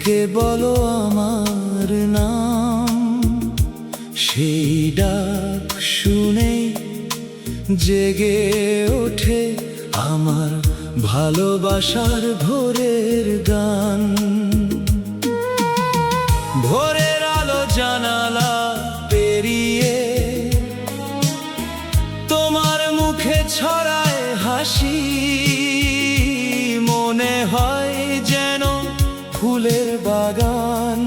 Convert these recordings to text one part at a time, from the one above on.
ডেকে বলো আমার নাম, সেই ডাক শুনে জেগে ওঠে আমার ভালোবাসার ভোরের গান। ভোরের আলো জানালা পেরিয়ে তোমার মুখে ছড়ায় হাসি, মনে হয় যেন ফুলের বাগান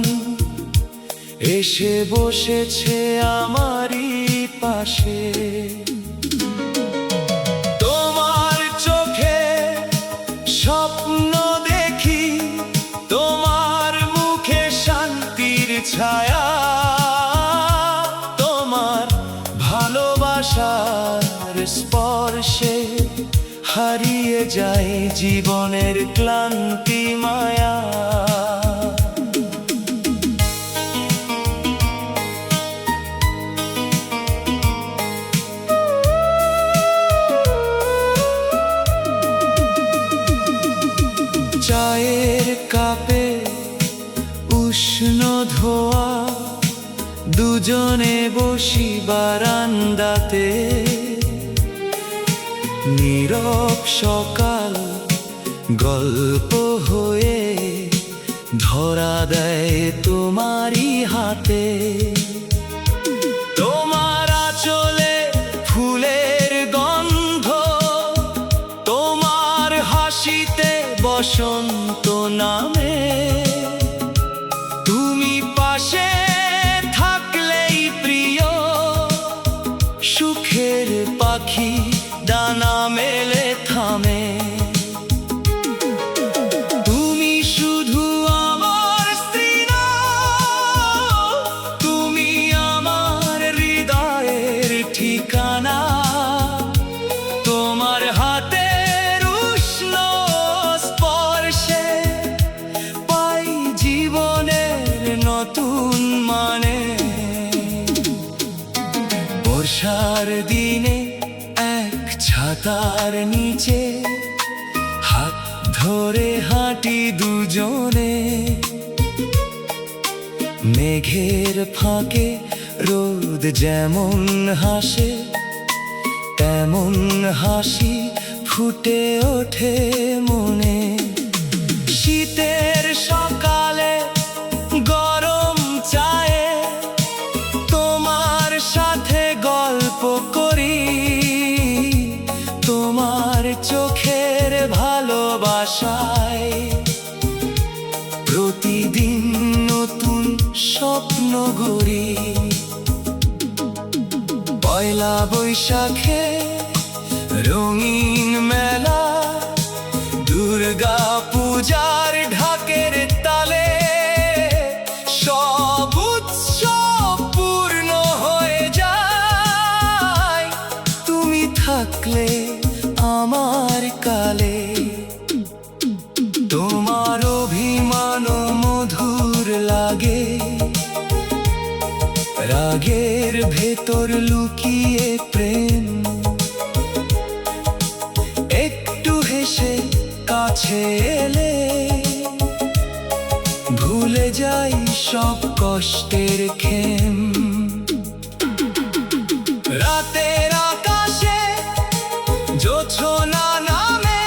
এসে বসেছে আমারই পাশে। তোমার চোখে স্বপ্ন দেখি, তোমার মুখে শান্তির ছায়া, তোমার ভালোবাসার স্পর্শে হারিয়ে যায় জীবনের ক্লান্তি মায়া। চায়ের কাপে উষ্ণ ধোয়া, দুজনে বসি বারান্দাতে, নীরব সকাল গল্প হয়ে ধরা দেয় তোমারই হাতে। তোমার আঁচলে ফুলের গন্ধ, তোমার হাসিতে বসন্ত নামে। তুমি পাশে থাকলেই প্রিয়, সুখের পাখি ডানা মেলে থামে। তুমি শুধু আমার স্ত্রী না, তুমি আমার হৃদয়ের ঠিকানা। তোমার হাতের উষ্ণ স্পর্শে পাই জীবনের নতুন মানে। বর্ষার দিনে ছাতার নিচে হাত ধরে হাঁটি দুজনে, মেঘের ফাঁকে রোদ যেমন হাসে, তেমন হাসি ফুটে ওঠে মনে। শীতের সকালে গরম চায়ে তোমার সাথে গল্প করি, তোমার চোখের ভালোবাসায় প্রতিদিন নতুন স্বপ্ন গড়ি। পয়লা বৈশাখে রঙিন মেলা, দুর্গা পূজার ঢাকের তালে, সব উৎসব পূর্ণ হয়ে যায় তুমি থাকলে আমার কালে। তোমার অভিমান মধুর লাগে, রাগের ভেতর লুকিয়ে প্রেম। একটু হেসে কাছে এলে ভুলে যাই সব কষ্টের খেম। রাতের আকাশে জোছনা নামে,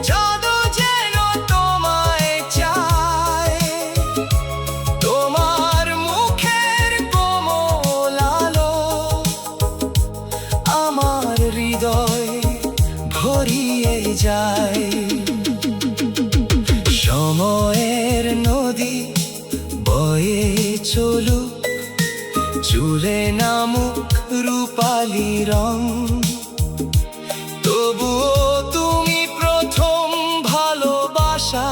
চাঁদও যেন তোমায় চায়। তোমার মুখের কোমল আলো আমার হৃদয় ভরিয়ে যায়। সময়ের নদী বয়ে চলুক, চুলে নামুক রূপালি রং, তবুও তুমি প্রথম ভালোবাসা,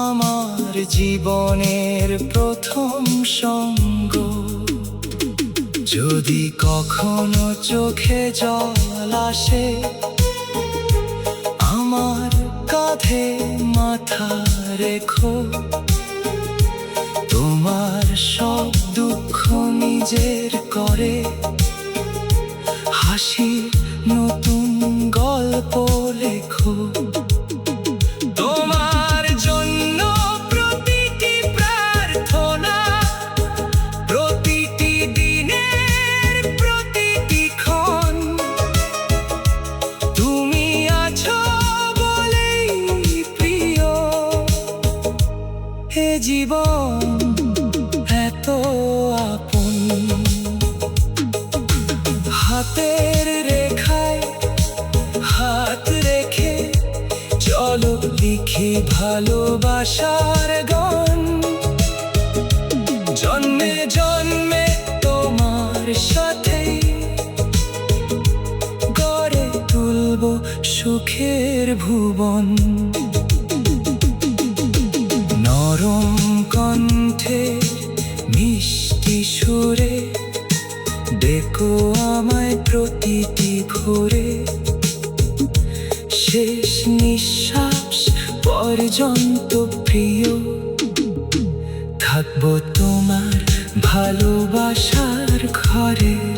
আমার জীবনের প্রথম সঙ্গ। যদি কখনো চোখে জল আসে, আমার কাঁধে মাথা রেখো, তোমার সব দুঃখ নিজের করে হাসির নতুন গল্প লেখো। তোমার জন্য এ জীবন এত আপন, হাতের রেখায় হাত রেখে চলো লিখি ভালোবাসার গান। জন্মে জন্মে তোমার সাথে গড়ে তুলব সুখের ভুবন। নরম কণ্ঠে মিষ্টি সুরে ডেকো আমায় প্রতিটি ভোরে, শেষ নিঃশ্বাস পর্যন্ত প্রিয় থাকবো তোমার ভালোবাসার ঘরে।